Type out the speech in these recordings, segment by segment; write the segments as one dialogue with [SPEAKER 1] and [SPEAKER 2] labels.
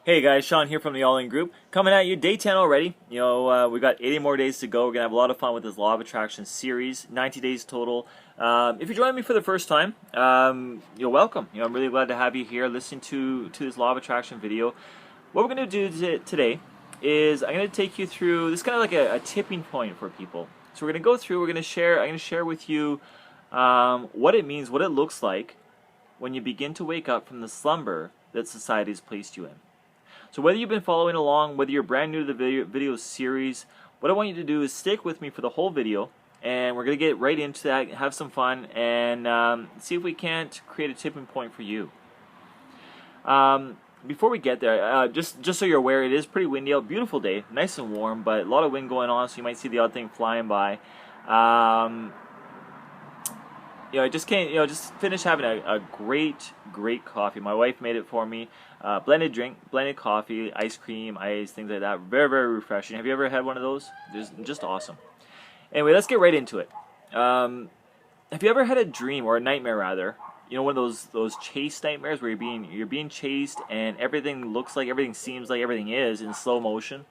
[SPEAKER 1] Hey guys, Sean here from the All In Group, coming at you day 10 already. We got 80 more days to go. We're gonna have a lot of fun with this Law of Attraction series, 90 days total. If you're joining me for the first time, you're welcome. I'm really glad to have you here listening to this Law of Attraction video. What we're gonna do today is I'm gonna take you through this, kind of like a tipping point for people. So we're gonna go through. I'm gonna share with you what it means, what it looks like when you begin to wake up from the slumber that society has placed you in. So whether you've been following along, whether you're brand new to the video series, what I want you to do is stick with me for the whole video, and we're going to get right into that, have some fun, and see if we can't create a tipping point for you. Before we get there, just so you're aware, it is pretty windy out, beautiful day, nice and warm, but a lot of wind going on, so you might see the odd thing flying by. I just finished having a great coffee. My wife made it for me. Blended drink, blended coffee, ice cream, ice, things like that. Very, very refreshing. Have you ever had one of those? Just awesome. Anyway, let's get right into it. Have you ever had a dream, or a nightmare rather? One of those chase nightmares where you're being chased and everything looks like, everything seems like, everything is in slow motion,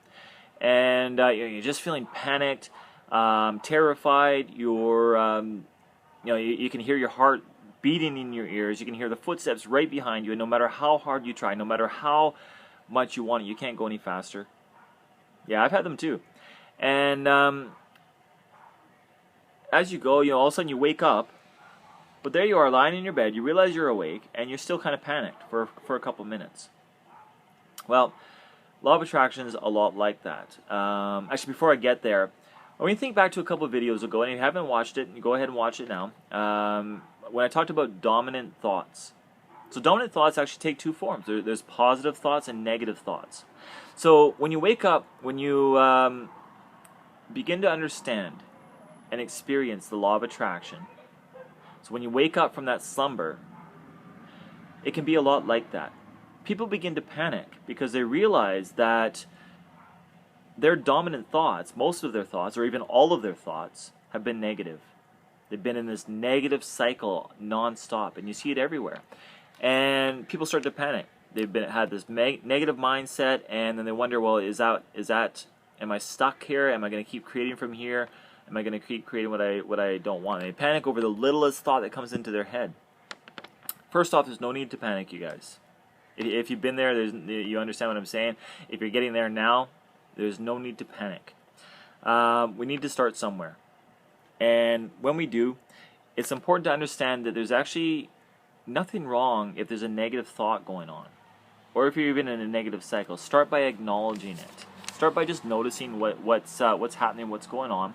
[SPEAKER 1] and you're just feeling panicked, terrified. You can hear your heart beating in your ears. You can hear the footsteps right behind you, and no matter how hard you try, no matter how much you want it, you can't go any faster. Yeah, I've had them too. And as you go, all of a sudden you wake up, but there you are lying in your bed. You realize you're awake, and you're still kind of panicked for a couple minutes. Well, Law of Attraction is a lot like that. Actually, before I get there, when you think back to a couple of videos ago, and if you haven't watched it, go ahead and watch it now. When I talked about dominant thoughts. So dominant thoughts actually take two forms. There's positive thoughts and negative thoughts. So when you wake up, when you begin to understand and experience the Law of Attraction, so when you wake up from that slumber, it can be a lot like that. People begin to panic because they realize that their dominant thoughts, most of their thoughts, or even all of their thoughts, have been negative. They've been in this negative cycle non-stop, and you see it everywhere. And people start to panic. They've had this negative mindset, and then they wonder, well, am I stuck here? Am I going to keep creating from here? Am I going to keep creating what I don't want? And they panic over the littlest thought that comes into their head. First off, there's no need to panic, you guys. If you've been there, you understand what I'm saying. If you're getting there now, there's no need to panic. We need to start somewhere. And when we do, it's important to understand that there's actually nothing wrong if there's a negative thought going on, or if you're even in a negative cycle. Start by acknowledging it. Start by just noticing what's happening, what's going on.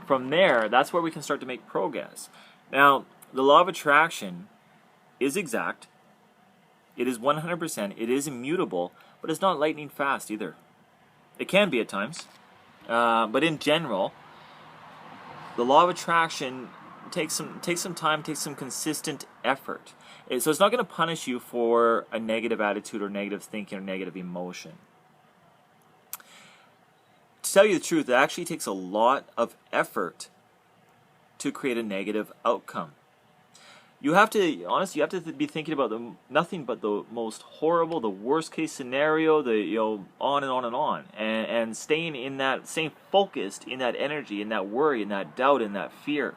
[SPEAKER 1] From there, that's where we can start to make progress. Now, the Law of Attraction is exact. It is 100%. It is immutable, but it's not lightning fast either. It can be at times, but in general, the Law of Attraction takes some time, takes some consistent effort. So it's not going to punish you for a negative attitude or negative thinking or negative emotion. To tell you the truth, it actually takes a lot of effort to create a negative outcome. You have to be thinking about nothing but the most horrible, the worst case scenario, on and on and on, and staying focused in that energy, in that worry, in that doubt, in that fear.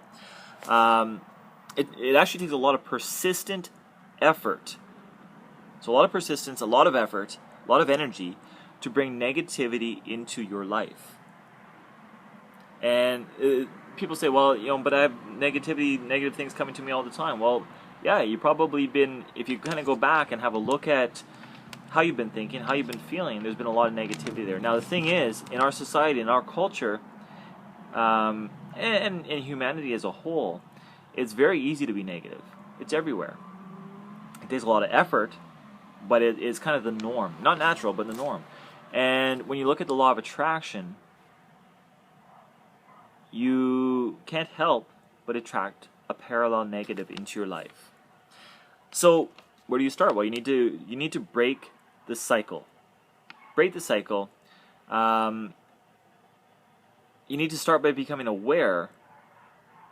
[SPEAKER 1] It actually takes a lot of persistent effort. So a lot of persistence, a lot of effort, a lot of energy to bring negativity into your life. And people say, well, but I have negative things coming to me all the time. Well, yeah, you've probably been, if you kind of go back and have a look at how you've been thinking, how you've been feeling, there's been a lot of negativity there. Now, the thing is, in our society, in our culture, and in humanity as a whole, it's very easy to be negative. It's everywhere. It takes a lot of effort, but it is kind of the norm. Not natural, but the norm. And when you look at the Law of Attraction, you can't help but attract a parallel negative into your life. So where do you start? Well, you need to break the cycle. Break the cycle. You need to start by becoming aware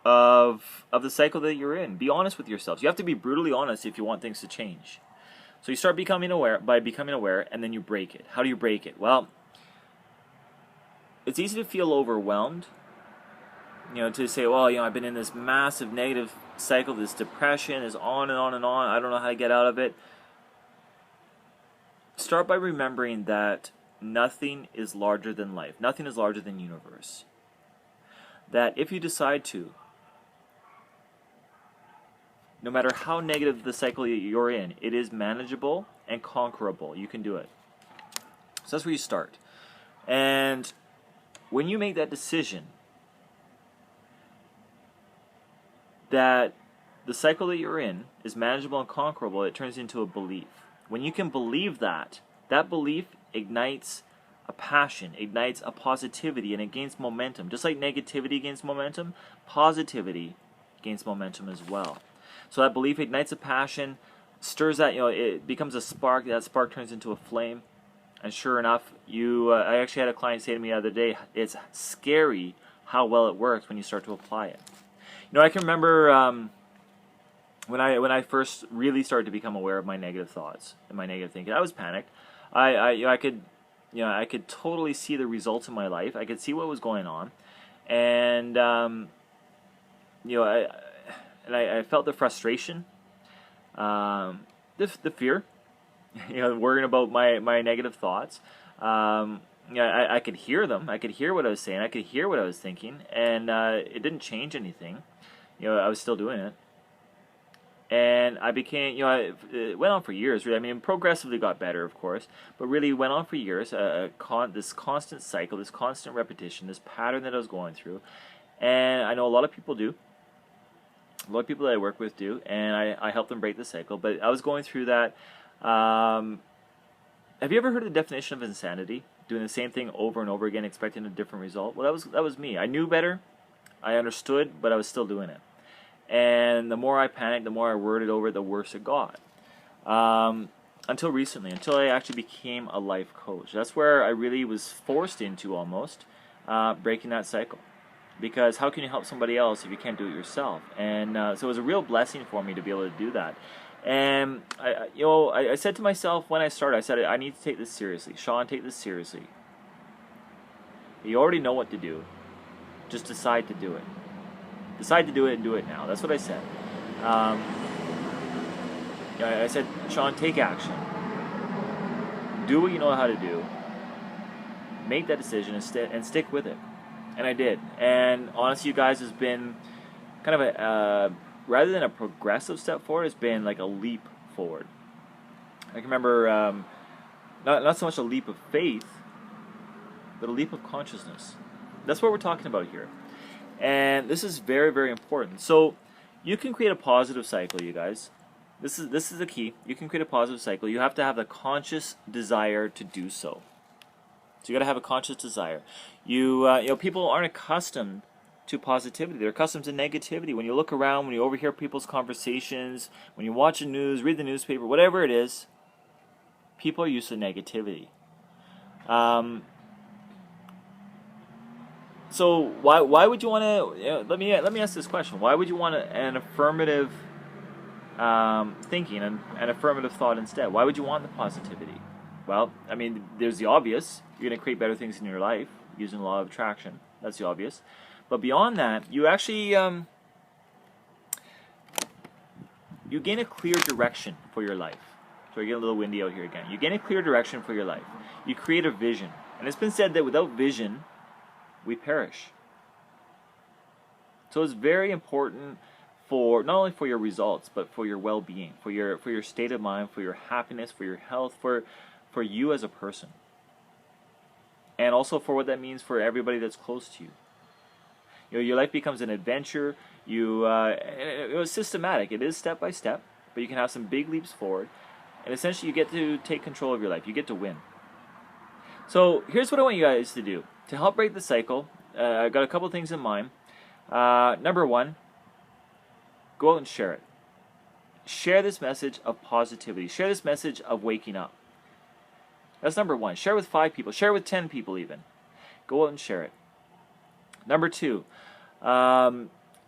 [SPEAKER 1] of the cycle that you're in. Be honest with yourselves. You have to be brutally honest if you want things to change. So you start becoming aware by becoming aware, and then you break it. How do you break it? Well, it's easy to feel overwhelmed. To say, well, I've been in this massive negative cycle, this depression is on and on and on. I don't know how to get out of it. Start by remembering that nothing is larger than life. Nothing is larger than universe. That if you decide to, no matter how negative the cycle you're in, it is manageable and conquerable. You can do it. So that's where you start. And when you make that decision that the cycle that you're in is manageable and conquerable, it turns into a belief. When you can believe that, that belief ignites a passion, ignites a positivity, and it gains momentum. Just like negativity gains momentum, positivity gains momentum as well. So that belief ignites a passion, stirs that, it becomes a spark. That spark turns into a flame. And sure enough, I actually had a client say to me the other day, it's scary how well it works when you start to apply it. I can remember when I first really started to become aware of my negative thoughts and my negative thinking. I was panicked. I could totally see the results in my life. I could see what was going on, and I felt the frustration, the fear, worrying about my negative thoughts. I could hear them. I could hear what I was saying. I could hear what I was thinking, and it didn't change anything. I was still doing it, and I became. It went on for years. Really, progressively got better, of course, but really went on for years. This constant cycle, this constant repetition, this pattern that I was going through, and I know a lot of people do. A lot of people that I work with do, and I help them break the cycle. But I was going through that. Have you ever heard of the definition of insanity? Doing the same thing over and over again, expecting a different result? Well, that was me. I knew better. I understood, but I was still doing it. And the more I panicked, the more I worded over it, the worse it got. Until recently, until I actually became a life coach. That's where I really was forced into almost breaking that cycle. Because how can you help somebody else if you can't do it yourself? And so it was a real blessing for me to be able to do that. And I said to myself when I started, I said, I need to take this seriously. Sean, take this seriously. You already know what to do. Just decide to do it. Decide to do it and do it now. That's what I said. I said, Sean, take action. Do what you know how to do. Make that decision and stick with it. And I did. And honestly, you guys, has been kind of a rather than a progressive step forward, it's been like a leap forward. I can remember not so much a leap of faith, but a leap of consciousness. That's what we're talking about here. And this is very, very important. So you can create a positive cycle, you guys. This is the key. You can create a positive cycle. You have to have the conscious desire to do so. So you got to have a conscious desire. People aren't accustomed to positivity. They're accustomed to negativity. When you look around, when you overhear people's conversations, when you watch the news, read the newspaper, whatever it is, people are used to negativity. So why would you want to? Let me ask this question. Why would you want an affirmative thinking and an affirmative thought instead? Why would you want the positivity? Well, there's the obvious. You're going to create better things in your life using the law of attraction. That's the obvious. But beyond that, you actually you gain a clear direction for your life. So I get a little windy out here again. You gain a clear direction for your life. You create a vision. And it's been said that without vision, we perish. So it's very important for not only for your results, but for your well-being, for your state of mind, for your happiness, for your health, for you as a person. And also for what that means for everybody that's close to you. Your life becomes an adventure. It was systematic. It is step by step, but you can have some big leaps forward. And essentially, you get to take control of your life. You get to win. So here's what I want you guys to do. To help break the cycle, I've got a couple things in mind. Number one, go out and share it. Share this message of positivity. Share this message of waking up. That's number one. Share it with 5 people. Share it with 10 people even. Go out and share it. Number two, I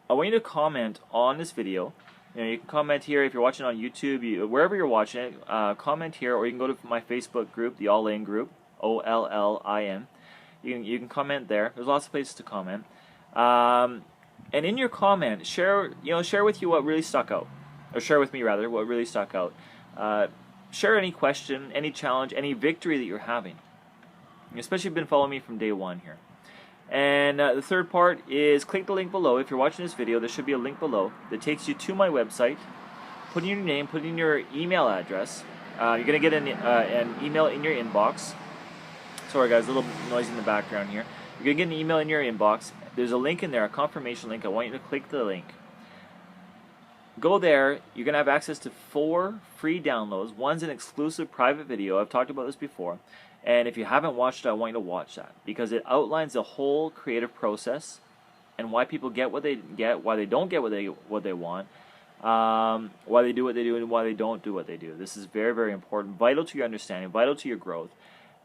[SPEAKER 1] want you to comment on this video You can comment here if you're watching on YouTube, wherever you're watching it. Comment here, or you can go to my Facebook group, the All In group, OLLIN. You can comment there. There's lots of places to comment. And in your comment, share with you what really stuck out, or share with me rather what really stuck out. Share any question, any challenge, any victory that you're having. Especially if you've been following me from day one here. And the third part is click the link below. If you're watching this video, there should be a link below that takes you to my website. Put in your name, put in your email address. You're going to get an email in your inbox. Sorry guys, a little noise in the background here. You're going to get an email in your inbox. There's a link in there, a confirmation link. I want you to click the link. Go there. You're going to have access to 4 free downloads. One's an exclusive private video. I've talked about this before. And if you haven't watched it, I want you to watch that, because it outlines the whole creative process and why people get what they get, why they don't get what they want, why they do what they do, and why they don't do what they do. This is very, very important, vital to your understanding, vital to your growth.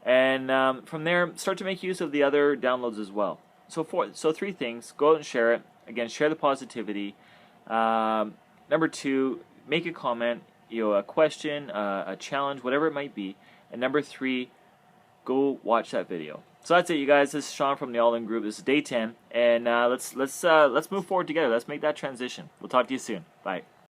[SPEAKER 1] And from there, start to make use of the other downloads as well. So 3 things: go out and share it. Again, share the positivity. Number 2, make a comment, a question, a challenge, whatever it might be. And number 3, go watch that video. So that's it, you guys. This is Sean from the All In Group. This is day 10, and let's move forward together. Let's make that transition. We'll talk to you soon. Bye.